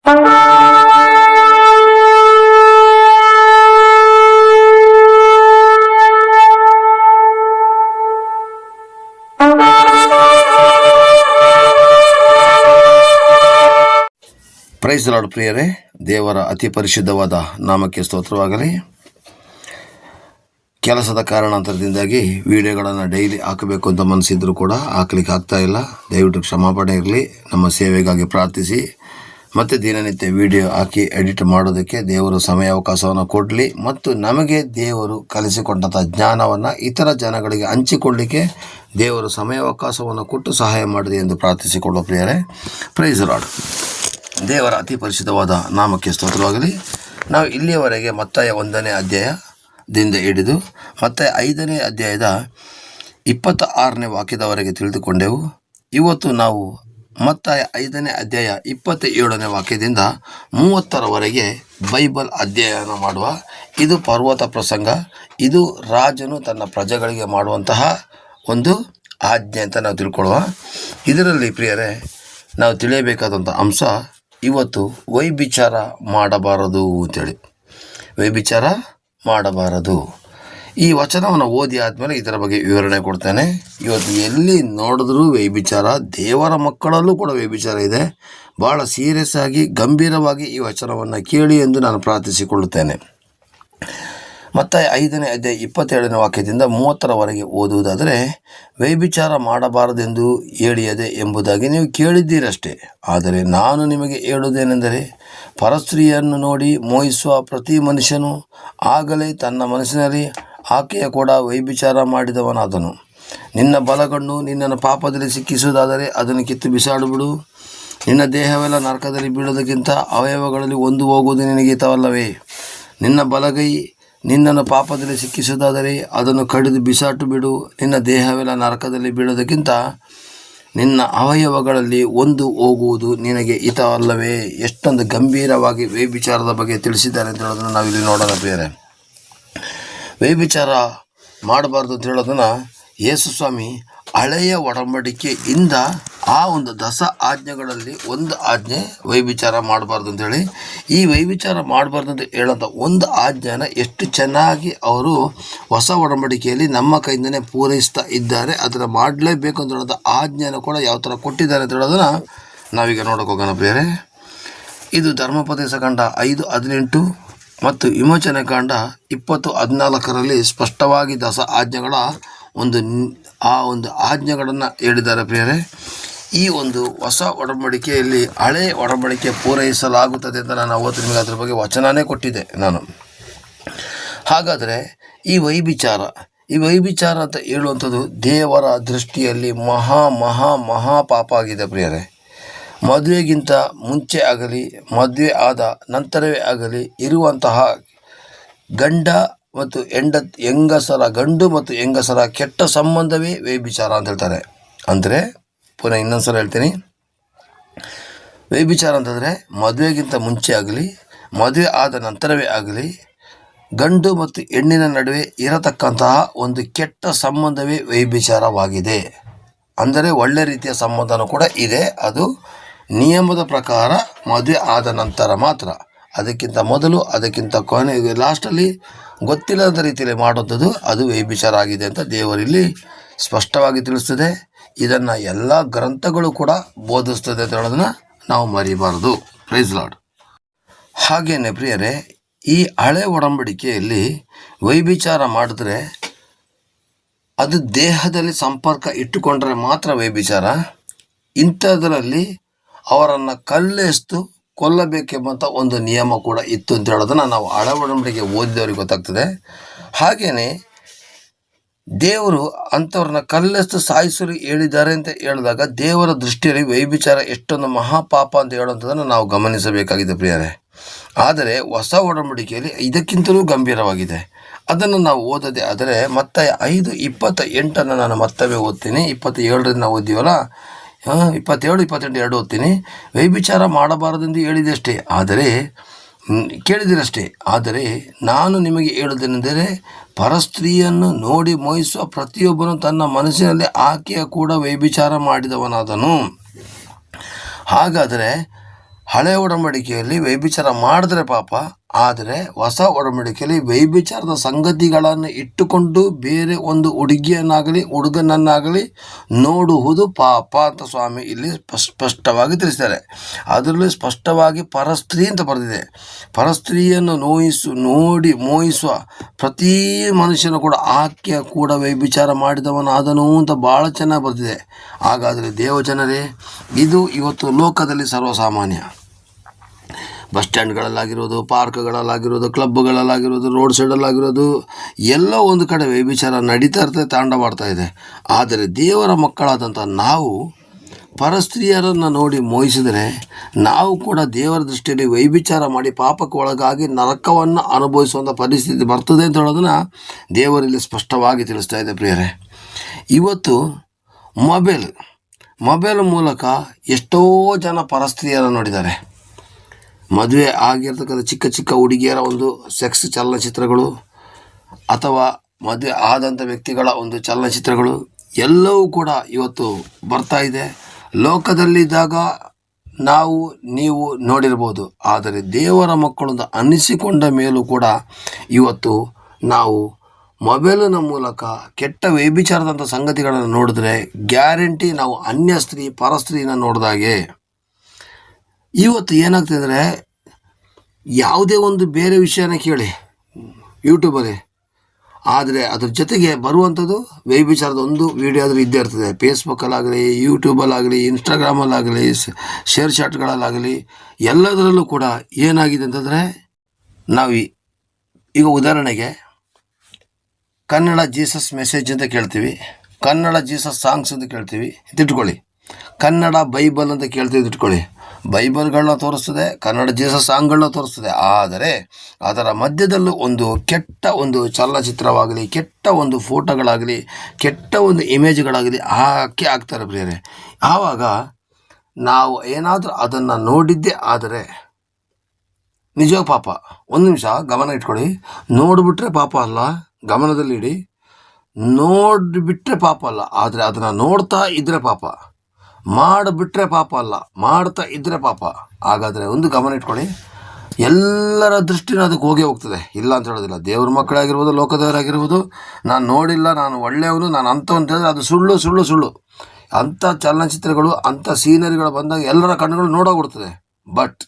Price lord ಪ್ರಿಯರೇ, ದೇವರ ಅತಿ ಪರಿಶುದ್ಧವಾದ ನಾಮಕ್ಕೆ ಸ್ತೋತ್ರವಾಗಲಿ. ಕೆಲಸದ ಕಾರಣಾಂತರದಿಂದಾಗಿ ವಿಡಿಯೋಗಳನ್ನು ಡೈಲಿ ಹಾಕಬೇಕು ಅಂತ ಮನಸ್ಸಿದ್ರು ಕೂಡ ಹಾಕ್ಲಿಕ್ಕೆ ಆಗ್ತಾ ಇಲ್ಲ. ದಯವಿಟ್ಟು ಕ್ಷಮಾಪಣೆ ಇರಲಿ. ನಮ್ಮ ಸೇವೆಗಾಗಿ ಪ್ರಾರ್ಥಿಸಿ. ಮತ್ತು ದಿನನಿತ್ಯ ವಿಡಿಯೋ ಹಾಕಿ ಎಡಿಟ್ ಮಾಡೋದಕ್ಕೆ ದೇವರು ಸಮಯಾವಕಾಶವನ್ನು ಕೊಡಲಿ. ಮತ್ತು ನಮಗೆ ದೇವರು ಕಲಿಸಿಕೊಂಡಂಥ ಜ್ಞಾನವನ್ನು ಇತರ ಜನಗಳಿಗೆ ಹಂಚಿಕೊಳ್ಳಲಿಕ್ಕೆ ದೇವರು ಸಮಯಾವಕಾಶವನ್ನು ಕೊಟ್ಟು ಸಹಾಯ ಮಾಡಿದೆ ಎಂದು ಪ್ರಾರ್ಥಿಸಿಕೊಳ್ಳೋ ಪ್ರಿಯರೇ. Praise Lord. ದೇವರ ಅತಿ ಪರಿಶುದ್ಧವಾದ ನಾಮಕ್ಕೆ ಸ್ತೋತ್ರವಾಗಲಿ. ನಾವು ಇಲ್ಲಿಯವರೆಗೆ ಮತ್ತಾಯ 1ನೇ ಅಧ್ಯಾಯದಿಂದ ಹಿಡಿದು ಮತ್ತಾಯ 5ನೇ ಅಧ್ಯಾಯದ 26ನೇ ವಾಕ್ಯದವರೆಗೆ ತಿಳಿದುಕೊಂಡೆವು. ಇವತ್ತು ನಾವು ಮತ್ತಾಯ 5ನೇ ಅಧ್ಯಾಯ 27ನೇ ವಾಕ್ಯದಿಂದ 30ರವರೆಗೆ ಬೈಬಲ್ ಅಧ್ಯಯನ ಮಾಡುವ. ಇದು ಪರ್ವತ ಪ್ರಸಂಗ. ಇದು ರಾಜನು ತನ್ನ ಪ್ರಜೆಗಳಿಗೆ ಮಾಡುವಂತಹ ಒಂದು ಆಜ್ಞೆ ಅಂತ ನಾವು ತಿಳ್ಕೊಳ್ಳುವ. ಇದರಲ್ಲಿ ಪ್ರಿಯರೇ, ನಾವು ತಿಳಿಯಬೇಕಾದಂಥ ಅಂಶ ಇವತ್ತು ವೈಭಿಚಾರ ಮಾಡಬಾರದು ಅಂತೇಳಿ. ವೈಭಿಚಾರ ಮಾಡಬಾರದು. ಈ ವಚನವನ್ನು ಓದಿ ಆದಮೇಲೆ ಇದರ ಬಗ್ಗೆ ವಿವರಣೆ ಕೊಡ್ತೇನೆ. ಇವತ್ತು ಎಲ್ಲಿ ನೋಡಿದ್ರೂ ವೈಭಿಚಾರ, ದೇವರ ಮಕ್ಕಳಲ್ಲೂ ಕೂಡ ವೈಭಿಚಾರ ಇದೆ. ಭಾಳ ಸೀರಿಯಸ್ ಆಗಿ ಗಂಭೀರವಾಗಿ ಈ ವಚನವನ್ನು ಕೇಳಿ ಎಂದು ನಾನು ಪ್ರಾರ್ಥಿಸಿಕೊಳ್ಳುತ್ತೇನೆ. ಮತ್ತಾಯ 5ನೇ ಅಧ್ಯಾಯ 27ನೇ ವಾಕ್ಯದಿಂದ 30ರವರೆಗೆ ಓದುವುದಾದರೆ, ವೈಭಿಚಾರ ಮಾಡಬಾರದೆಂದು ಹೇಳಿಯದೆ ಎಂಬುದಾಗಿ ನೀವು ಕೇಳಿದ್ದೀರಷ್ಟೇ. ಆದರೆ ನಾನು ನಿಮಗೆ ಹೇಳುವುದೇನೆಂದರೆ, ಪರಸ್ತ್ರೀಯನ್ನು ನೋಡಿ ಮೋಹಿಸುವ ಪ್ರತಿ ಮನುಷ್ಯನು ಆಗಲೇ ತನ್ನ ಮನಸ್ಸಿನಲ್ಲಿ ಆಕೆಯ ಕೂಡ ವೈಭಿಚಾರ ಮಾಡಿದವನಾದನು. ನಿನ್ನ ಬಲಗಣ್ಣು ನಿನ್ನನ್ನು ಪಾಪದಲ್ಲಿ ಸಿಕ್ಕಿಸುವುದಾದರೆ ಅದನ್ನು ಕಿತ್ತು ಬಿಸಾಡಿಬಿಡು. ನಿನ್ನ ದೇಹವೆಲ್ಲ ನರಕದಲ್ಲಿ ಬೀಳೋದಕ್ಕಿಂತ ಅವಯವಗಳಲ್ಲಿ ಒಂದು ಹೋಗುವುದು ನಿನಗೆ ಹಿತವಲ್ಲವೇ? ನಿನ್ನ ಬಲಗೈ ನಿನ್ನನ್ನು ಪಾಪದಲ್ಲಿ ಸಿಕ್ಕಿಸುವುದಾದರೆ ಅದನ್ನು ಕಡಿದು ಬಿಸಾಟು ಬಿಡು. ನಿನ್ನ ದೇಹವೆಲ್ಲ ನರಕದಲ್ಲಿ ಬೀಳೋದಕ್ಕಿಂತ ನಿನ್ನ ಅವಯವಗಳಲ್ಲಿ ಒಂದು ಹೋಗುವುದು ನಿನಗೆ ಹಿತವಲ್ಲವೇ? ಎಷ್ಟೊಂದು ಗಂಭೀರವಾಗಿ ವ್ಯಭಿಚಾರದ ಬಗ್ಗೆ ತಿಳಿಸಿದ್ದಾರೆ ಅಂತ ಹೇಳೋದನ್ನು ನಾವಿಲ್ಲಿ ನೋಡೋಣ ಪ್ರಿಯರೇ. ವ್ಯಭಿಚಾರ ಮಾಡಬಾರ್ದು ಅಂತ ಹೇಳೋದನ್ನು ಯೇಸು ಸ್ವಾಮಿ ಹಳೆಯ ಒಡಂಬಡಿಕೆಯಿಂದ ಆ ಒಂದು 10 ಆಜ್ಞೆಗಳಲ್ಲಿ ಒಂದು ಆಜ್ಞೆ ವೈಭಿಚಾರ ಮಾಡಬಾರ್ದು ಅಂತೇಳಿ. ಈ ವೈಭಿಚಾರ ಮಾಡಬಾರ್ದು ಅಂತ ಹೇಳೋಂಥ ಒಂದು ಆಜ್ಞೆನ ಎಷ್ಟು ಚೆನ್ನಾಗಿ ಅವರು ಹೊಸ ಒಡಂಬಡಿಕೆಯಲ್ಲಿ ನಮ್ಮ ಕೈಯಿಂದನೇ ಪೂರೈಸ್ತಾ ಇದ್ದಾರೆ. ಅದನ್ನು ಮಾಡಲೇಬೇಕು ಅಂತ ಹೇಳೋದು ಆಜ್ಞೆನ ಕೂಡ ಯಾವ ಥರ ಕೊಟ್ಟಿದ್ದಾರೆ ಅಂತ ಹೇಳೋದನ್ನು ನಾವೀಗ ನೋಡೋಕೆ ಹೋಗೋಣ ಪ್ರಿಯರೇ. ಇದು ಧರ್ಮೋಪದೇಶ ಕಾಂಡ 5:18 ಮತ್ತು ವಿಮೋಚನೆ ಕಾಂಡ 20:14ರಲ್ಲಿ ಸ್ಪಷ್ಟವಾಗಿ 10 ಆಜ್ಞೆಗಳ ಆ ಒಂದು ಆಜ್ಞೆಗಳನ್ನು ಹೇಳಿದ್ದಾರೆ ಪ್ರಿಯರೇ. ಈ ಒಂದು ಹೊಸ ಒಡಂಬಡಿಕೆಯಲ್ಲಿ ಹಳೆ ಒಡಂಬಡಿಕೆ ಪೂರೈಸಲಾಗುತ್ತದೆ ಅಂತ ನಾನು ಅವತ್ತು ನಿಮಗೆ ಅದ್ರ ಬಗ್ಗೆ ವಚನನೇ ಕೊಟ್ಟಿದ್ದೆ ನಾನು. ಹಾಗಾದರೆ ಈ ವೈಭಿಚಾರ ಅಂತ ಹೇಳುವಂಥದ್ದು ದೇವರ ದೃಷ್ಟಿಯಲ್ಲಿ ಮಹಾ ಪಾಪ ಆಗಿದೆ ಪ್ರಿಯರೇ. ಮದುವೆಗಿಂತ ಮುಂಚೆ ಆಗಲಿ ಮದುವೆ ಆದ ನಂತರವೇ ಆಗಲಿ ಇರುವಂತಹ ಗಂಡು ಮತ್ತು ಹೆಂಗಸರ ಕೆಟ್ಟ ಸಂಬಂಧವೇ ವ್ಯಭಿಚಾರ ಅಂತ ಹೇಳ್ತಾರೆ. ಅಂದರೆ ಪುನಃ ಇನ್ನೊಂದು ಸಲ ಹೇಳ್ತೀನಿ, ವ್ಯಭಿಚಾರ ಅಂತಂದರೆ ಮದುವೆಗಿಂತ ಮುಂಚೆ ಆಗಲಿ ಮದುವೆ ಆದ ನಂತರವೇ ಆಗಲಿ ಗಂಡು ಮತ್ತು ಹೆಣ್ಣಿನ ನಡುವೆ ಇರತಕ್ಕಂತಹ ಒಂದು ಕೆಟ್ಟ ಸಂಬಂಧವೇ ವ್ಯಭಿಚಾರವಾಗಿದೆ. ಅಂದರೆ ಒಳ್ಳೆ ರೀತಿಯ ಸಂಬಂಧನೂ ಕೂಡ ಇದೆ. ಅದು ನಿಯಮದ ಪ್ರಕಾರ ಮದುವೆ ಆದ ನಂತರ ಮಾತ್ರ. ಅದಕ್ಕಿಂತ ಮೊದಲು ಅದಕ್ಕಿಂತ ಕೊನೆ ಲಾಸ್ಟಲ್ಲಿ ಗೊತ್ತಿಲ್ಲದ ರೀತಿಯಲ್ಲಿ ಮಾಡುವಂಥದ್ದು ಅದು ವ್ಯಭಿಚಾರ ಆಗಿದೆ ಅಂತ ದೇವರಲ್ಲಿ ಸ್ಪಷ್ಟವಾಗಿ ತಿಳಿಸ್ತದೆ. ಇದನ್ನು ಎಲ್ಲ ಗ್ರಂಥಗಳು ಕೂಡ ಬೋಧಿಸ್ತದೆ ಅಂತ ಹೇಳೋದನ್ನು ನಾವು ಮರಿಬಾರದು. Price lord. ಹಾಗೇನೆ ಪ್ರಿಯರೇ, ಈ ಹಳೆ ಒಡಂಬಡಿಕೆಯಲ್ಲಿ ವ್ಯಭಿಚಾರ ಮಾಡಿದ್ರೆ ಅದು ದೇಹದಲ್ಲಿ ಸಂಪರ್ಕ ಇಟ್ಟುಕೊಂಡ್ರೆ ಮಾತ್ರ ವ್ಯಭಿಚಾರ. ಇಂಥದ್ರಲ್ಲಿ ಅವರನ್ನು ಕಲ್ಲೆಸ್ತು ಕೊಲ್ಲಬೇಕೆಂಬಂಥ ಒಂದು ನಿಯಮ ಕೂಡ ಇತ್ತು ಅಂತ ಹೇಳೋದನ್ನು ನಾವು ಹಳೆ ಒಡಂಬಡಿಕೆ ಓದಿದವ್ರಿಗೆ ಗೊತ್ತಾಗ್ತದೆ. ಹಾಗೆಯೇ ದೇವರು ಅಂಥವ್ರನ್ನ ಕಲ್ಲೆಸ್ತು ಸಾಯಿಸಲು ಹೇಳಿದ್ದಾರೆ ಅಂತ ಹೇಳಿದಾಗ ದೇವರ ದೃಷ್ಟಿಯಲ್ಲಿ ವ್ಯಭಿಚಾರ ಎಷ್ಟೊಂದು ಮಹಾಪಾಪ ಅಂತ ಹೇಳುವಂಥದ್ದನ್ನು ನಾವು ಗಮನಿಸಬೇಕಾಗಿದೆ ಪ್ರಿಯರೇ. ಆದರೆ ಹೊಸ ಒಡಂಬಡಿಕೆಯಲ್ಲಿ ಇದಕ್ಕಿಂತಲೂ ಗಂಭೀರವಾಗಿದೆ. ಅದನ್ನು ನಾವು ಓದದೆ ಆದರೆ ಮತ್ತಾಯ 5:28 ನಾನು ಮತ್ತವೇ ಓದ್ತೀನಿ. 27ರಿಂದ ನಾವು ಓದಿವಲ್ಲ, 27, 28 2 ಓದ್ತೀನಿ. ವ್ಯಭಿಚಾರ ಮಾಡಬಾರದೆಂದು ಹೇಳಿದಷ್ಟೇ, ಕೇಳಿದಿರಷ್ಟೇ. ಆದರೆ ನಾನು ನಿಮಗೆ ಹೇಳುವುದೇನೆಂದರೆ, ಪರಸ್ತ್ರೀಯನ್ನು ನೋಡಿ ಮೋಹಿಸುವ ಪ್ರತಿಯೊಬ್ಬನು ತನ್ನ ಮನಸ್ಸಿನಲ್ಲಿ ಆಕೆಯ ಕೂಡ ವ್ಯಭಿಚಾರ ಮಾಡಿದವನಾದನು. ಹಾಗಾದರೆ ಹಳೆ ಒಡಂಬಡಿಕೆಯಲ್ಲಿ ವ್ಯಭಿಚಾರ ಮಾಡಿದ್ರೆ ಪಾಪ, ಆದರೆ ಹೊಸ ಒಡಂಬಡಿಕೆಯಲ್ಲಿ ವ್ಯಭಿಚಾರದ ಸಂಗತಿಗಳನ್ನು ಇಟ್ಟುಕೊಂಡು ಬೇರೆ ಒಂದು ಹುಡುಗಿಯನ್ನಾಗಲಿ ಹುಡುಗನನ್ನಾಗಲಿ ನೋಡುವುದು ಪಾಪ ಅಂತ ಸ್ವಾಮಿ ಇಲ್ಲಿ ಸ್ಪಷ್ಟವಾಗಿ ತಿಳಿಸ್ತಾರೆ. ಅದರಲ್ಲಿ ಸ್ಪಷ್ಟವಾಗಿ ಪರಸ್ತ್ರೀ ಅಂತ ಬರೆದಿದೆ. ಪರಸ್ತ್ರೀಯನ್ನು ನೋಡಿ ಮೋಹಿಸುವ ಪ್ರತಿ ಮನುಷ್ಯನು ಕೂಡ ಆಕೆ ಕೂಡ ವ್ಯಭಿಚಾರ ಮಾಡಿದವನಾದನು ಅಂತ ಭಾಳ ಚೆನ್ನಾಗಿ ಬರೆದಿದೆ. ಹಾಗಾದರೆ ದೇವಜನರೇ, ಇದು ಇವತ್ತು ಲೋಕದಲ್ಲಿ ಸರ್ವಸಾಮಾನ್ಯ. ಬಸ್ ಸ್ಟ್ಯಾಂಡ್ಗಳಲ್ಲಾಗಿರೋದು, ಪಾರ್ಕ್ಗಳಲ್ಲಾಗಿರೋದು, ಕ್ಲಬ್ಗಳಲ್ಲಾಗಿರೋದು, ರೋಡ್ ಸೈಡಲ್ಲಾಗಿರೋದು, ಎಲ್ಲೋ ಒಂದು ಕಡೆ ವ್ಯಭಿಚಾರ ನಡೀತಾ ಇರ್ತದೆ, ತಾಂಡವಾಡ್ತಾ ಇದೆ. ಆದರೆ ದೇವರ ಮಕ್ಕಳಾದಂಥ ನಾವು ಪರಸ್ತ್ರೀಯರನ್ನು ನೋಡಿ ಮೋಹಿಸಿದರೆ ನಾವು ಕೂಡ ದೇವರ ದೃಷ್ಟಿಯಲ್ಲಿ ವ್ಯಭಿಚಾರ ಮಾಡಿ ಪಾಪಕ್ಕೆ ಒಳಗಾಗಿ ನರಕವನ್ನು ಅನುಭವಿಸುವಂಥ ಪರಿಸ್ಥಿತಿ ಬರ್ತದೆ ಅಂತ ಹೇಳೋದನ್ನು ದೇವರಲ್ಲಿ ಸ್ಪಷ್ಟವಾಗಿ ತಿಳಿಸ್ತಾ ಇದೆ. ಪ್ರಿಯರೇ, ಇವತ್ತು ಮೊಬೈಲ್ ಮೂಲಕ ಎಷ್ಟೋ ಜನ ಪರಸ್ತ್ರೀಯರನ್ನು ನೋಡಿದ್ದಾರೆ. ಮದುವೆ ಆಗಿರ್ತಕ್ಕಂಥ ಚಿಕ್ಕ ಚಿಕ್ಕ ಹುಡುಗಿಯರ ಒಂದು ಸೆಕ್ಸ್ ಚಲನಚಿತ್ರಗಳು ಅಥವಾ ಮದುವೆ ಆದಂಥ ವ್ಯಕ್ತಿಗಳ ಒಂದು ಚಲನಚಿತ್ರಗಳು ಎಲ್ಲವೂ ಕೂಡ ಇವತ್ತು ಬರ್ತಾ ಇದೆ. ಲೋಕದಲ್ಲಿದ್ದಾಗ ನೀವು ನೋಡಿರ್ಬೋದು, ಆದರೆ ದೇವರ ಮಕ್ಕಳೊಂದು ಅನ್ನಿಸಿಕೊಂಡ ಮೇಲೂ ಕೂಡ ಇವತ್ತು ನಾವು ಮೊಬೈಲಿನ ಮೂಲಕ ಕೆಟ್ಟ ವ್ಯಭಿಚಾರದಂಥ ಸಂಗತಿಗಳನ್ನು ನೋಡಿದ್ರೆ ಗ್ಯಾರಂಟಿ ನಾವು ಅನ್ಯ ಸ್ತ್ರೀ ಪರಸ್ತ್ರೀನ ನೋಡಿದಾಗೆ. ಇವತ್ತು ಏನಾಗ್ತದೆ ಅಂದರೆ, ಯಾವುದೇ ಒಂದು ಬೇರೆ ವಿಷಯನ ಕೇಳಿ ಯೂಟ್ಯೂಬಲ್ಲಿ, ಆದರೆ ಅದ್ರ ಜೊತೆಗೆ ಬರುವಂಥದ್ದು ವ್ಯಭಿಚಾರದ ಒಂದು ವಿಡಿಯೋ ಆದರೂ ಇದ್ದೇ ಇರ್ತದೆ. ಫೇಸ್ಬುಕ್ಕಲ್ಲಾಗಲಿ, ಯೂಟ್ಯೂಬಲ್ಲಾಗಲಿ, ಇನ್ಸ್ಟಾಗ್ರಾಮಲ್ಲಾಗಲಿ, ಶೇರ್ ಚಾಟ್ಗಳಲ್ಲಾಗಲಿ, ಎಲ್ಲದರಲ್ಲೂ ಕೂಡ ಏನಾಗಿದೆ ಅಂತಂದರೆ, ನಾವು ಈಗ ಉದಾಹರಣೆಗೆ ಕನ್ನಡ ಜೀಸಸ್ ಮೆಸೇಜ್ ಅಂತ ಕೇಳ್ತೀವಿ, ಕನ್ನಡ ಜೀಸಸ್ ಸಾಂಗ್ಸ್ ಅಂತ ಕೇಳ್ತೀವಿ, ಇಟ್ಕೊಳ್ಳಿ. ಕನ್ನಡ ಬೈಬಲ್ ಅಂತ ಕೇಳ್ತೀವಿ, ಇಟ್ಕೊಳ್ಳಿ. ಬೈಬಲ್ಗಳನ್ನ ತೋರಿಸ್ತದೆ, ಕನ್ನಡ ಜೀಸಸ್ ಸಾಂಗ್ಗಳನ್ನ ತೋರಿಸ್ತದೆ. ಆದರೆ ಅದರ ಮಧ್ಯದಲ್ಲೂ ಒಂದು ಕೆಟ್ಟ ಒಂದು ಚಲನಚಿತ್ರವಾಗಲಿ, ಕೆಟ್ಟ ಒಂದು ಫೋಟೋಗಳಾಗಲಿ, ಕೆಟ್ಟ ಒಂದು ಇಮೇಜ್ಗಳಾಗಲಿ ಆಗ್ತಾರೆ ಪ್ರಿಯರೇ. ಆವಾಗ ನಾವು ಏನಾದರೂ ಅದನ್ನು ನೋಡಿದ್ದೇ ಆದರೆ ನಿಜ ಪಾಪ. ಒಂದು ನಿಮಿಷ ಗಮನ ಇಟ್ಕೊಳ್ಳಿ. ನೋಡಿಬಿಟ್ರೆ ಪಾಪ ಅಲ್ಲ, ಗಮನದಲ್ಲಿಡಿ. ನೋಡಿಬಿಟ್ರೆ ಪಾಪ ಅಲ್ಲ, ಆದರೆ ಅದನ್ನು ನೋಡ್ತಾ ಇದ್ದರೆ ಪಾಪ. ಮಾಡಿಬಿಟ್ರೆ ಪಾಪ ಅಲ್ಲ, ಮಾಡ್ತಾ ಇದ್ದರೆ ಪಾಪ. ಹಾಗಾದರೆ ಒಂದು ಗಮನ ಇಟ್ಕೊಳ್ಳಿ, ಎಲ್ಲರ ದೃಷ್ಟಿನ ಅದಕ್ಕೆ ಹೋಗ್ತದೆ, ಇಲ್ಲ ಅಂತ ಹೇಳೋದಿಲ್ಲ. ದೇವ್ರ ಮಕ್ಕಳಾಗಿರ್ಬೋದು, ಲೋಕದವರಾಗಿರ್ಬೋದು, ನಾನು ನೋಡಿಲ್ಲ, ನಾನು ಒಳ್ಳೆಯವನು, ನಾನು ಅಂಥವಂತ ಹೇಳಿದ್ರೆ ಅದು ಸುಳ್ಳು. ಅಂಥ ಚಲನಚಿತ್ರಗಳು, ಅಂಥ ಸೀನರಿಗಳು ಬಂದಾಗ ಎಲ್ಲರ ಕಣ್ಣುಗಳು ನೋಡೋಗ್ಬಿಡ್ತದೆ. ಬಟ್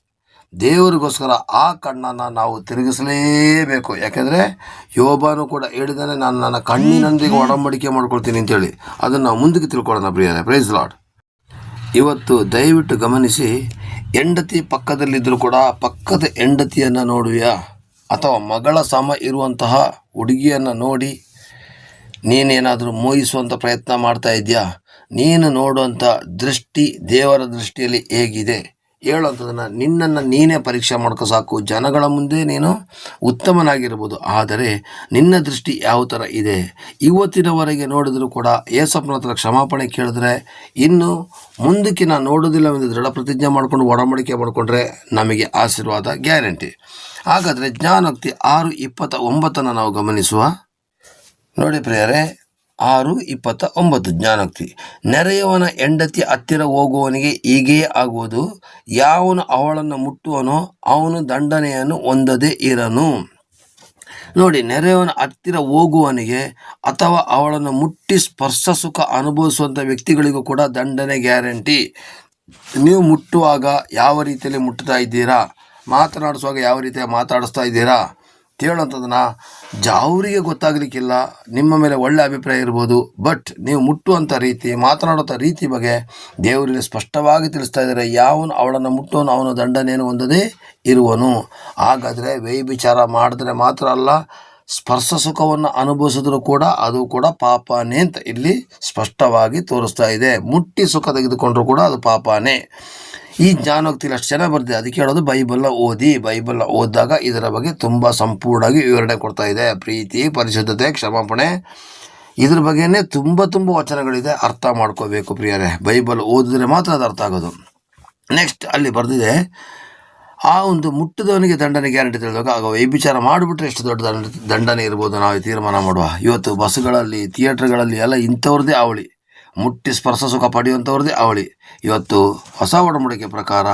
ದೇವರಿಗೋಸ್ಕರ ಆ ಕಣ್ಣನ್ನು ನಾವು ತಿರುಗಿಸಲೇಬೇಕು. ಯಾಕೆಂದರೆ ಯೋಬನು ಕೂಡ ಹೇಳಿದಾನೆ, ನಾನು ನನ್ನ ಕಣ್ಣಿನೊಂದಿಗೆ ಒಡಂಬಡಿಕೆ ಮಾಡ್ಕೊಳ್ತೀನಿ ಅಂತೇಳಿ. ಅದನ್ನು ನಾವು ಮುಂದಕ್ಕೆ ತಿಳ್ಕೊಳ್ಳೋಣ ಪ್ರಿಯರೇ. Praise Lord. ಇವತ್ತು ದಯವಿಟ್ಟು ಗಮನಿಸಿ, ಹೆಂಡತಿ ಪಕ್ಕದಲ್ಲಿದ್ದರೂ ಕೂಡ ಪಕ್ಕದ ಹೆಂಡತಿಯನ್ನು ನೋಡುವಿಯಾ, ಅಥವಾ ಮಗಳ ಸಮ ಇರುವಂತಹ ಹುಡುಗಿಯನ್ನು ನೋಡಿ ನೀನೇನಾದರೂ ಮೋಹಿಸುವಂಥ ಪ್ರಯತ್ನ ಮಾಡ್ತಾ ಇದೆಯಾ? ನೀನು ನೋಡುವಂಥ ದೃಷ್ಟಿ ದೇವರ ದೃಷ್ಟಿಯಲ್ಲಿ ಹೇಗಿದೆ ಹೇಳುವಂಥದ್ದನ್ನು ನಿನ್ನನ್ನು ನೀನೇ ಪರೀಕ್ಷೆ ಮಾಡ್ಕೊ ಸಾಕು. ಜನಗಳ ಮುಂದೆ ನೀನು ಉತ್ತಮನಾಗಿರ್ಬೋದು, ಆದರೆ ನಿನ್ನ ದೃಷ್ಟಿ ಯಾವ ಥರ ಇದೆ? ಇವತ್ತಿನವರೆಗೆ ನೋಡಿದರೂ ಕೂಡ ಏಸಪ್ಪನ ಹತ್ರ ಕ್ಷಮಾಪಣೆ ಕೇಳಿದ್ರೆ, ಇನ್ನು ಮುಂದಕ್ಕೆ ನಾನು ನೋಡೋದಿಲ್ಲವೆಂದು ದೃಢ ಪ್ರತಿಜ್ಞೆ ಮಾಡಿಕೊಂಡು ಒಡಂಬಡಿಕೆ ಮಾಡಿಕೊಂಡ್ರೆ ನಮಗೆ ಆಶೀರ್ವಾದ ಗ್ಯಾರಂಟಿ. ಹಾಗಾದರೆ ಜ್ಞಾನೋಕ್ತಿ 6:29 ನಾವು ಗಮನಿಸುವ. ನೋಡಿ ಪ್ರಿಯರೇ, 6:29 ಜ್ಞಾನೋಕ್ತಿ. ನೆರೆಯವನ ಹೆಂಡತಿ ಹತ್ತಿರ ಹೋಗುವವನಿಗೆ ಹೀಗೆಯೇ ಆಗುವುದು, ಯಾವನು ಅವಳನ್ನು ಮುಟ್ಟುವನೋ ಅವನು ದಂಡನೆಯನ್ನು ಹೊಂದದೇ ಇರನು. ನೋಡಿ, ನೆರೆಯವನ ಹತ್ತಿರ ಹೋಗುವವನಿಗೆ ಅಥವಾ ಅವಳನ್ನು ಮುಟ್ಟಿ ಸ್ಪರ್ಶ ಸುಖ ಅನುಭವಿಸುವಂಥ ವ್ಯಕ್ತಿಗಳಿಗೂ ಕೂಡ ದಂಡನೆ ಗ್ಯಾರಂಟಿ. ನೀವು ಮುಟ್ಟುವಾಗ ಯಾವ ರೀತಿಯಲ್ಲಿ ಮುಟ್ತಾ ಇದ್ದೀರಾ, ಮಾತನಾಡಿಸುವಾಗ ಯಾವ ರೀತಿಯಾಗಿ ಮಾತಾಡಿಸ್ತಾ ಇದ್ದೀರಾ ಹೇಳುವಂಥದ್ದನ್ನು ಅವರಿಗೆ ಗೊತ್ತಾಗಲಿಕ್ಕಿಲ್ಲ. ನಿಮ್ಮ ಮೇಲೆ ಒಳ್ಳೆ ಅಭಿಪ್ರಾಯ ಇರ್ಬೋದು, ಬಟ್ ನೀವು ಮುಟ್ಟುವಂಥ ರೀತಿ, ಮಾತನಾಡುವಂಥ ರೀತಿ ಬಗ್ಗೆ ದೇವರಿಗೆ ಸ್ಪಷ್ಟವಾಗಿ ತಿಳಿಸ್ತಾ ಇದ್ದಾರೆ. ಯಾವನು ಅವಳನ್ನು ಮುಟ್ಟುವನು ಅವನು ದಂಡನೆಯನ್ನು ಹೊಂದದೇ ಇರುವನು. ಹಾಗಾದರೆ ವ್ಯಭಿಚಾರ ಮಾಡಿದ್ರೆ ಮಾತ್ರ ಅಲ್ಲ, ಸ್ಪರ್ಶ ಸುಖವನ್ನು ಅನುಭವಿಸಿದ್ರು ಕೂಡ ಅದು ಕೂಡ ಪಾಪನೇ ಅಂತ ಇಲ್ಲಿ ಸ್ಪಷ್ಟವಾಗಿ ತೋರಿಸ್ತಾ ಇದೆ. ಮುಟ್ಟಿ ಸುಖ ತೆಗೆದುಕೊಂಡ್ರೂ ಕೂಡ ಅದು ಪಾಪನೇ. ಈ ಜ್ಞಾನೋಕ್ತಿಲಿ ಅಷ್ಟು ಚೆನ್ನಾಗಿ ಬರ್ತಿದೆ. ಅದಕ್ಕೆ ಹೇಳೋದು ಬೈಬಲ್ನ ಓದಿದಾಗ ಇದರ ಬಗ್ಗೆ ತುಂಬ ಸಂಪೂರ್ಣವಾಗಿ ವಿವರಣೆ ಕೊಡ್ತಾ ಇದೆ. ಪ್ರೀತಿ, ಪರಿಶುದ್ಧತೆ, ಕ್ಷಮಾಪಣೆ, ಇದ್ರ ಬಗ್ಗೆನೇ ತುಂಬ ವಚನಗಳಿದೆ. ಅರ್ಥ ಮಾಡ್ಕೋಬೇಕು ಪ್ರಿಯರೇ. ಬೈಬಲ್ ಓದಿದ್ರೆ ಮಾತ್ರ ಅದು ಅರ್ಥ ಆಗೋದು. ನೆಕ್ಸ್ಟ್ ಅಲ್ಲಿ ಬರೆದಿದೆ, ಆ ಒಂದು ಮುಟ್ಟಿದವನಿಗೆ ದಂಡನೆ ಗ್ಯಾರಂಟಿ ತಿಳಿದಾಗ ಆಗ ವ್ಯಭಿಚಾರ ಮಾಡಿಬಿಟ್ರೆ ಎಷ್ಟು ದೊಡ್ಡ ದಂಡನೆ ಇರ್ಬೋದು ನಾವು ತೀರ್ಮಾನ ಮಾಡುವ. ಇವತ್ತು ಬಸ್ಗಳಲ್ಲಿ, ಥಿಯೇಟ್ರ್ಗಳಲ್ಲಿ ಎಲ್ಲ ಇಂಥವ್ರದ್ದೇ ಅವಳಿ. ಮುಟ್ಟಿ ಸ್ಪರ್ಶ ಸುಖ ಪಡೆಯುವಂಥವ್ರದ್ದೇ ಅವಳಿ. ಇವತ್ತು ಹೊಸ ಒಡಂಬಡಿಕೆ ಪ್ರಕಾರ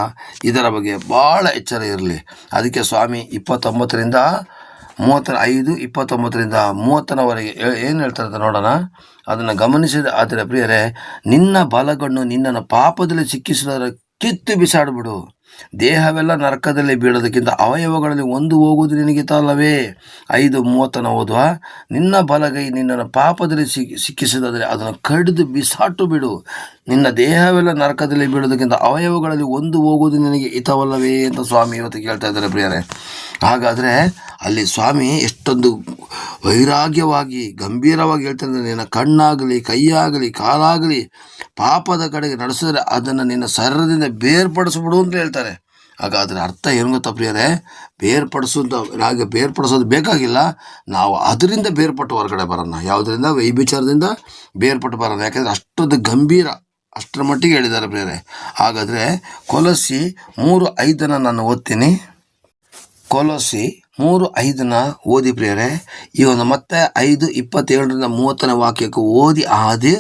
ಇದರ ಬಗ್ಗೆ ಭಾಳ ಎಚ್ಚರ ಇರಲಿ. ಅದಕ್ಕೆ ಸ್ವಾಮಿ 29ರಿಂದ 30 ಏನು ಹೇಳ್ತಾರೆ ಅಂತ ನೋಡೋಣ. ಅದನ್ನು ಗಮನಿಸಿದ ಆದರೆ ಪ್ರಿಯರೇ, ನಿನ್ನ ಬಲಗಣ್ಣು ನಿನ್ನನ್ನು ಪಾಪದಲ್ಲಿ ಸಿಕ್ಕಿಸಿದರೆ ಕಿತ್ತು ಬಿಸಾಡಿಬಿಡು. ದೇಹವೆಲ್ಲ ನರಕದಲ್ಲಿ ಬೀಳೋದಕ್ಕಿಂತ ಅವಯವಗಳಲ್ಲಿ ಒಂದು ಹೋಗುವುದು ನಿನಗೆ ತಲ್ಲವೇ. 5:30 ಓದುವ, ನಿನ್ನ ಬಲಗೈ ನಿನ್ನನ್ನು ಪಾಪದಲ್ಲಿ ಸಿಕ್ಕಿಸಿದರೆ ಅದನ್ನು ಕಡಿದು ಬಿಸಾಟು ಬಿಡು. ನಿನ್ನ ದೇಹವೆಲ್ಲ ನರಕದಲ್ಲಿ ಬೀಳೋದಕ್ಕಿಂತ ಅವಯವಗಳಲ್ಲಿ ಒಂದು ಹೋಗುವುದು ನಿನಗೆ ಹಿತವಲ್ಲವೇ ಅಂತ ಸ್ವಾಮಿ ಇವತ್ತು ಕೇಳ್ತಾ ಇದ್ದಾರೆ ಪ್ರಿಯರೇ. ಹಾಗಾದರೆ ಅಲ್ಲಿ ಸ್ವಾಮಿ ಎಷ್ಟೊಂದು ವೈರಾಗ್ಯವಾಗಿ ಗಂಭೀರವಾಗಿ ಹೇಳ್ತಾರೆ, ನಿನ್ನ ಕಣ್ಣಾಗಲಿ ಕೈಯಾಗಲಿ ಕಾಲಾಗಲಿ ಪಾಪದ ಕಡೆಗೆ ನಡೆಸಿದ್ರೆ ಅದನ್ನು ನಿನ್ನ ಶರೀರದಿಂದ ಬೇರ್ಪಡಿಸ್ಬಿಡು ಅಂತ ಹೇಳ್ತಾರೆ. ಹಾಗಾದರೆ ಅರ್ಥ ಏನು ಗೊತ್ತಾ ಪ್ರಿಯರೇ, ಬೇರ್ಪಡಿಸೋದು ಬೇಕಾಗಿಲ್ಲ, ನಾವು ಅದರಿಂದ ಬೇರ್ಪಟ್ಟು ಹೊರಗಡೆ ಬರೋಣ. ಯಾವುದರಿಂದ? ವ್ಯಭಿಚಾರದಿಂದ ಬೇರ್ಪಟ್ಟು ಬರೋಣ. ಯಾಕೆಂದರೆ ಅಷ್ಟೊಂದು ಗಂಭೀರ, ಅಷ್ಟರ ಮಟ್ಟಿಗೆ ಹೇಳಿದ್ದಾರೆ ಪ್ರಿಯರೇ. ಹಾಗಾದರೆ ಕೊಲೋಸಿ 3:5 ನಾನು ಓದ್ತೀನಿ. ಕೊಲೋಸಿ 3:5 ಓದಿ ಪ್ರಿಯರೇ. ಈ ಒಂದು ಮತ್ತೆ 5:27ರಿಂದ 30ನೇ ವಾಕ್ಯಕ್ಕೆ ಓದಿ ಆಗಿ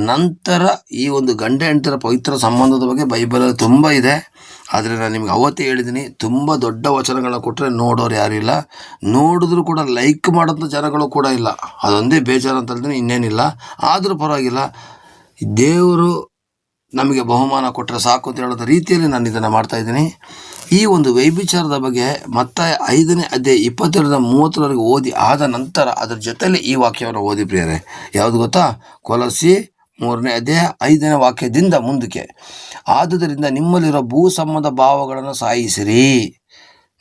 ನಂತರ ಈ ಒಂದು ಗಂಡ ಹೆಂಡತಿರ ಪವಿತ್ರ ಸಂಬಂಧದ ಬಗ್ಗೆ ಬೈಬಲಲ್ಲಿ ತುಂಬ ಇದೆ. ಆದರೆ ನಾನು ನಿಮ್ಗೆ ಅವತ್ತೇ ಹೇಳಿದ್ದೀನಿ, ತುಂಬ ದೊಡ್ಡ ವಚನಗಳನ್ನ ಕೊಟ್ಟರೆ ನೋಡೋರು ಯಾರೂ ಇಲ್ಲ, ನೋಡಿದ್ರು ಕೂಡ ಲೈಕ್ ಮಾಡೋಂಥ ಜನಗಳು ಕೂಡ ಇಲ್ಲ. ಅದೊಂದೇ ಬೇಜಾರು ಅಂತ ಹೇಳ್ತೀನಿ, ಇನ್ನೇನಿಲ್ಲ. ಆದರೂ ಪರವಾಗಿಲ್ಲ, ದೇವರು ನಮಗೆ ಬಹುಮಾನ ಕೊಟ್ಟರೆ ಸಾಕು ಅಂತ ಹೇಳೋದ ರೀತಿಯಲ್ಲಿ ನಾನು ಇದನ್ನು ಮಾಡ್ತಾಯಿದ್ದೀನಿ. ಈ ಒಂದು ವ್ಯಭಿಚಾರದ ಬಗ್ಗೆ ಮತ್ತೆ 5ನೇ ಅಧ್ಯಾಯ 22ರಿಂದ 30ರವರೆಗೆ ಓದಿ ಆದ ನಂತರ ಅದರ ಜೊತೆಯಲ್ಲಿ ಈ ವಾಕ್ಯವನ್ನು ಓದಿ ಪ್ರಿಯರೇ. ಯಾವುದು ಗೊತ್ತಾ? ಕೊಲೋಸಿ 3ನೇ ಅಧ್ಯಾಯ 5ನೇ ವಾಕ್ಯದಿಂದ ಮುಂದಕ್ಕೆ. ಆದುದರಿಂದ ನಿಮ್ಮಲ್ಲಿರೋ ಭೂ ಸಂಬಂಧ ಭಾವಗಳನ್ನು ಸಾಯಿಸಿರಿ.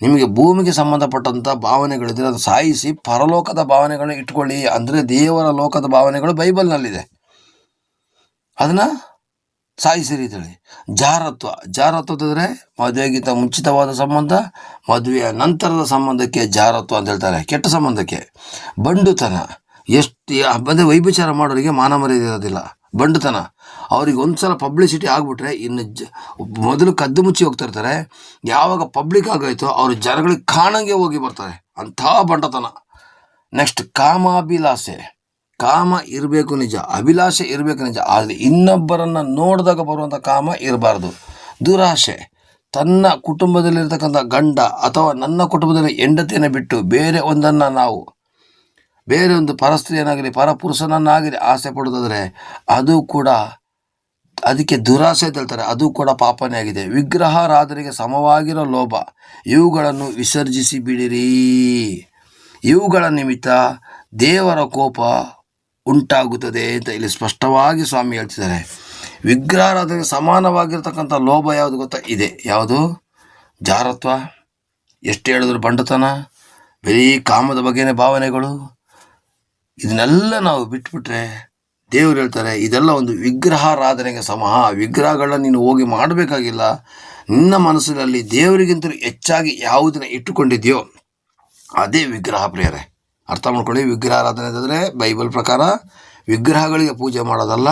ನಿಮಗೆ ಭೂಮಿಗೆ ಸಂಬಂಧಪಟ್ಟಂಥ ಭಾವನೆಗಳಿದ್ರೆ ಅದು ಸಾಯಿಸಿ ಪರಲೋಕದ ಭಾವನೆಗಳನ್ನ ಇಟ್ಕೊಳ್ಳಿ. ಅಂದರೆ ದೇವರ ಲೋಕದ ಭಾವನೆಗಳು ಬೈಬಲ್ನಲ್ಲಿದೆ, ಅದನ್ನು ಸಾಯಿಸಿರಿ ಅಂತೇಳಿ. ಜಾರತ್ವದಂದರೆ ಮದುವೆಗಿಂತ ಮುಂಚಿತವಾದ ಸಂಬಂಧ, ಮದುವೆಯ ನಂತರದ ಸಂಬಂಧಕ್ಕೆ ಜಾರತ್ವ ಅಂತ ಹೇಳ್ತಾರೆ, ಕೆಟ್ಟ ಸಂಬಂಧಕ್ಕೆ. ಬಂಡುತನ, ಅಂದರೆ ವೈಭಿಚಾರ ಮಾಡೋರಿಗೆ ಮಾನ ಮರ್ಯಾದೆ ಇರೋದಿಲ್ಲ. ಬಂಡುತನ, ಅವ್ರಿಗೆ ಒಂದು ಸಲ ಪಬ್ಲಿಸಿಟಿ ಆಗಿಬಿಟ್ರೆ ಇನ್ನು ಮೊದಲು ಕದ್ದು ಮುಚ್ಚಿ ಹೋಗ್ತಾ ಇರ್ತಾರೆ. ಯಾವಾಗ ಪಬ್ಲಿಕ್ ಆಗೋಯ್ತೋ ಅವರು ಜನಗಳಿಗೆ ಕಾಣಂಗೆ ಹೋಗಿ ಬರ್ತಾರೆ, ಅಂಥ ಬಂಡತನ. ನೆಕ್ಸ್ಟ್ ಕಾಮಾಭಿಲಾಷೆ. ಕಾಮ ಇರಬೇಕು ನಿಜ, ಅಭಿಲಾಷೆ ಇರಬೇಕು ನಿಜ, ಆದರೆ ಇನ್ನೊಬ್ಬರನ್ನು ನೋಡಿದಾಗ ಬರುವಂಥ ಕಾಮ ಇರಬಾರ್ದು. ದುರಾಶೆ, ತನ್ನ ಕುಟುಂಬದಲ್ಲಿರ್ತಕ್ಕಂಥ ಗಂಡ ಅಥವಾ ನನ್ನ ಕುಟುಂಬದಲ್ಲಿ ಹೆಂಡತಿಯನ್ನು ಬಿಟ್ಟು ಬೇರೆ ಒಂದು ಪರಸ್ತ್ರೀಯನ್ನಾಗಲಿ ಪರಪುರುಷನನ್ನಾಗಲಿ ಆಸೆ ಪಡೋದಾದರೆ ಅದು ಕೂಡ, ಅದಕ್ಕೆ ದುರಾಸೆ ಅಂತ ಹೇಳ್ತಾರೆ, ಅದು ಕೂಡ ಪಾಪನೇ ಆಗಿದೆ. ವಿಗ್ರಹಾರಾಧನೆಗೆ ಸಮವಾಗಿರೋ ಲೋಭ, ಇವುಗಳನ್ನು ವಿಸರ್ಜಿಸಿ ಬಿಡಿರಿ. ಇವುಗಳ ನಿಮಿತ್ತ ದೇವರ ಕೋಪ ಉಂಟಾಗುತ್ತದೆ ಅಂತ ಇಲ್ಲಿ ಸ್ಪಷ್ಟವಾಗಿ ಸ್ವಾಮಿ ಹೇಳ್ತಿದ್ದಾರೆ. ವಿಗ್ರಹಾರಾಧನೆಗೆ ಸಮಾನವಾಗಿರ್ತಕ್ಕಂಥ ಲೋಭ ಯಾವುದು ಗೊತ್ತಾ? ಇದೆ. ಯಾವುದು? ಜಾರತ್ವ. ಎಷ್ಟು ಹೇಳಿದ್ರು ಬಂಡತನ, ಬರೀ ಕಾಮದ ಬಗ್ಗೆನೇ ಭಾವನೆಗಳು. ಇದನ್ನೆಲ್ಲ ನಾವು ಬಿಟ್ಬಿಟ್ರೆ ದೇವರು ಹೇಳ್ತಾರೆ ಇದೆಲ್ಲ ಒಂದು ವಿಗ್ರಹಾರಾಧನೆಗೆ ಸಮ. ವಿಗ್ರಹಗಳನ್ನ ನೀನು ಹೋಗಿ ಮಾಡಬೇಕಾಗಿಲ್ಲ. ನಿನ್ನ ಮನಸ್ಸಿನಲ್ಲಿ ದೇವರಿಗಿಂತಲೂ ಹೆಚ್ಚಾಗಿ ಯಾವುದನ್ನು ಇಟ್ಟುಕೊಂಡಿದೆಯೋ ಅದೇ ವಿಗ್ರಹ ಪ್ರಿಯರೇ. ಅರ್ಥ ಮಾಡ್ಕೊಳ್ಳಿ. ವಿಗ್ರಹಾರಾಧನೆ ಅಂದರೆ ಬೈಬಲ್ ಪ್ರಕಾರ ವಿಗ್ರಹಗಳಿಗೆ ಪೂಜೆ ಮಾಡೋದಲ್ಲ.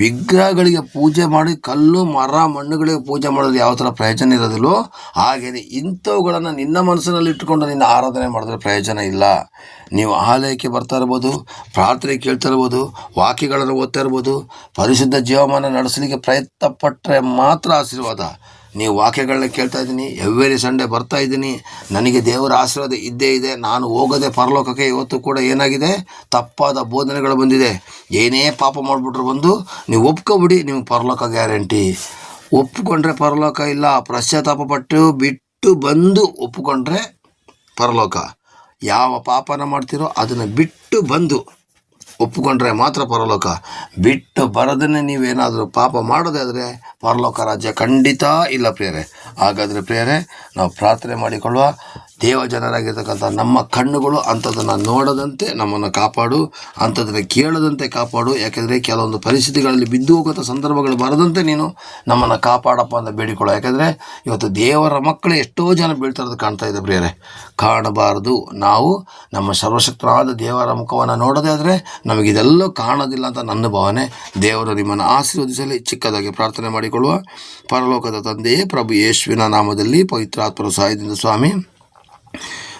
ವಿಗ್ರಹಗಳಿಗೆ ಪೂಜೆ ಮಾಡಿ ಕಲ್ಲು ಮರ ಮಣ್ಣುಗಳಿಗೆ ಪೂಜೆ ಮಾಡೋದು ಯಾವ ಥರ ಪ್ರಯೋಜನ ಇರೋದಿಲ್ಲೋ ಹಾಗೆಯೇ ಇಂಥವುಗಳನ್ನು ನಿನ್ನ ಮನಸ್ಸಿನಲ್ಲಿ ಇಟ್ಟುಕೊಂಡು ನಿನ್ನ ಆರಾಧನೆ ಮಾಡಿದ್ರೆ ಪ್ರಯೋಜನ ಇಲ್ಲ. ನೀವು ಆಲಯಕ್ಕೆ ಬರ್ತಾ ಇರ್ಬೋದು, ಪ್ರಾರ್ಥನೆ ಕೇಳ್ತಾ ಇರ್ಬೋದು, ವಾಕ್ಯಗಳನ್ನು ಓದ್ತಾ ಇರ್ಬೋದು, ಪರಿಶುದ್ಧ ಜೀವಮಾನ ನಡೆಸಲಿಕ್ಕೆ ಪ್ರಯತ್ನ ಪಟ್ಟರೆ ಮಾತ್ರ ಆಶೀರ್ವಾದ. ನೀವು ವಾಕ್ಯಗಳನ್ನ ಕೇಳ್ತಾ ಇದ್ದೀನಿ, ಎವ್ರಿ ಸಂಡೇ ಬರ್ತಾ ಇದ್ದೀನಿ, ನನಗೆ ದೇವರ ಆಶೀರ್ವಾದ ಇದ್ದೇ ಇದೆ, ನಾನು ಹೋಗೋದೇ ಪರಲೋಕಕ್ಕೆ. ಇವತ್ತು ಕೂಡ ಏನಾಗಿದೆ? ತಪ್ಪಾದ ಬೋಧನೆಗಳು ಬಂದಿದೆ. ಏನೇ ಪಾಪ ಮಾಡಿಬಿಟ್ರು ಬಂದು ನೀವು ಒಪ್ಕೊಬಿಡಿ, ನಿಮ್ಗೆ ಪರಲೋಕ ಗ್ಯಾರಂಟಿ. ಒಪ್ಪಿಕೊಂಡ್ರೆ ಪರಲೋಕ ಇಲ್ಲ. ಪಶ್ಚಾತ್ತಾಪ ಪಟ್ಟು ಬಿಟ್ಟು ಬಂದು ಒಪ್ಪಿಕೊಂಡ್ರೆ ಪರಲೋಕ. ಯಾವ ಪಾಪನ ಮಾಡ್ತೀರೋ ಅದನ್ನು ಬಿಟ್ಟು ಬಂದು ಒಪ್ಪಿಕೊಂಡ್ರೆ ಮಾತ್ರ ಪರಲೋಕ. ಬಿಟ್ಟು ಬರದನ್ನೇ ನೀವೇನಾದರೂ ಪಾಪ ಮಾಡೋದಾದರೆ ಪರಲೋಕ ರಾಜ್ಯ ಖಂಡಿತ ಇಲ್ಲ ಪ್ರಿಯರೇ. ಹಾಗಾದರೆ ಪ್ರಿಯರೇ, ನಾವು ಪ್ರಾರ್ಥನೆ ಮಾಡಿಕೊಳ್ಳುವ. ದೇವ ಜನರಾಗಿರ್ತಕ್ಕಂಥ ನಮ್ಮ ಕಣ್ಣುಗಳು ಅಂಥದ್ದನ್ನು ನೋಡದಂತೆ ನಮ್ಮನ್ನು ಕಾಪಾಡು, ಅಂಥದ್ದನ್ನು ಕೇಳದಂತೆ ಕಾಪಾಡು. ಯಾಕೆಂದರೆ ಕೆಲವೊಂದು ಪರಿಸ್ಥಿತಿಗಳಲ್ಲಿ ಬಿದ್ದು ಹೋಗುವಂಥ ಸಂದರ್ಭಗಳು ಬರದಂತೆ ನೀನು ನಮ್ಮನ್ನು ಕಾಪಾಡಪ್ಪ ಅಂತ ಬೇಡಿಕೊಳ್ಳೋ. ಯಾಕೆಂದರೆ ಇವತ್ತು ದೇವರ ಮಕ್ಕಳು ಎಷ್ಟೋ ಜನ ಬೀಳ್ತಾರದು ಕಾಣ್ತಾ ಇದೆ ಪ್ರಿಯರೇ. ಕಾಣಬಾರದು. ನಾವು ನಮ್ಮ ಸರ್ವಶಕ್ತನಾದ ದೇವರ ಮುಖವನ್ನು ನೋಡೋದೇ ಆದರೆ ನಮಗಿದೆಲ್ಲೂ ಕಾಣೋದಿಲ್ಲ ಅಂತ ನನ್ನ ಭಾವನೆ. ದೇವರು ನಿಮ್ಮನ್ನು ಆಶೀರ್ವದಿಸಲಿ. ಚಿಕ್ಕದಾಗಿ ಪ್ರಾರ್ಥನೆ ಮಾಡಿಕೊಳ್ಳುವ. ಪರಲೋಕದ ತಂದೆಯೇ, ಪ್ರಭು ಯೇಸುವಿನ ನಾಮದಲ್ಲಿ ಪವಿತ್ರಾತ್ಮರ ಸಹಾಯದಿಂದ ಸ್ವಾಮಿ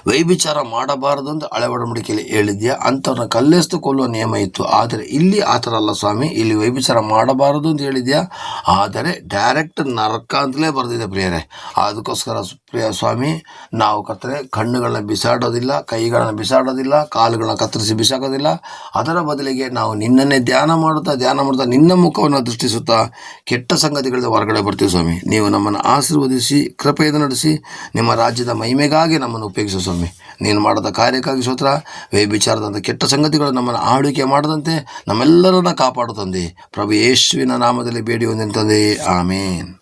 ವೈಭಿಚಾರ ಮಾಡಬಾರದು ಅಂತ ಹಳೆ ಒಡಂಬಡಿಕೆಯಲ್ಲಿ ಹೇಳಿದ್ಯಾ, ಅಂಥವ್ರನ್ನ ಕಲ್ಲೆಸ್ತು ಕೊಲ್ಲುವ ನಿಯಮ ಇತ್ತು. ಆದರೆ ಇಲ್ಲಿ ಆ ಥರ ಅಲ್ಲ ಸ್ವಾಮಿ, ಇಲ್ಲಿ ವೈಭಿಚಾರ ಮಾಡಬಾರದು ಅಂತ ಹೇಳಿದ್ಯಾ, ಆದರೆ ಡೈರೆಕ್ಟ್ ನರಕ ಅಂತಲೇ ಬರೆದಿದೆ ಪ್ರಿಯರೇ. ಅದಕ್ಕೋಸ್ಕರ ಪ್ರಿಯ ಸ್ವಾಮಿ, ನಾವು ಕರ್ತನೆ ಕಣ್ಣುಗಳನ್ನ ಬಿಸಾಡೋದಿಲ್ಲ, ಕೈಗಳನ್ನ ಬಿಸಾಡೋದಿಲ್ಲ, ಕಾಲುಗಳನ್ನ ಕತ್ತರಿಸಿ ಬಿಸಾಕೋದಿಲ್ಲ. ಅದರ ಬದಲಿಗೆ ನಾವು ನಿನ್ನನ್ನೇ ಧ್ಯಾನ ಮಾಡುತ್ತಾ ನಿನ್ನ ಮುಖವನ್ನು ದೃಷ್ಟಿಸುತ್ತಾ ಕೆಟ್ಟ ಸಂಗತಿಗಳಿಂದ ಹೊರಗಡೆ ಬರ್ತೀವಿ ಸ್ವಾಮಿ. ನೀವು ನಮ್ಮನ್ನು ಆಶೀರ್ವದಿಸಿ ಕೃಪೆಯಿಂದ ನಡೆಸಿ ನಿಮ್ಮ ರಾಜ್ಯದ ಮಹಿಮೆಗಾಗಿ ನಮ್ಮನ್ನು ಉಪಯೋಗಿಸು ಸ್ವಾಮಿ. ನೀನು ಮಾಡದ ಕಾರ್ಯಕ್ಕಾಗಿ ಸ್ತೋತ್ರ. ವ್ಯಭಿಚಾರದಂಥ ಕೆಟ್ಟ ಸಂಗತಿಗಳು ನಮ್ಮನ್ನು ಆಳ್ವಿಕೆ ಮಾಡದಂತೆ ನಮ್ಮೆಲ್ಲರನ್ನ ಕಾಪಾಡು ತಂದೆ. ಪ್ರಭು ಯೇಸುವಿನ ನಾಮದಲ್ಲಿ ಬೇಡಿ ಹೊಂದಿನ ತಂದೆ, ಆಮೇನ್.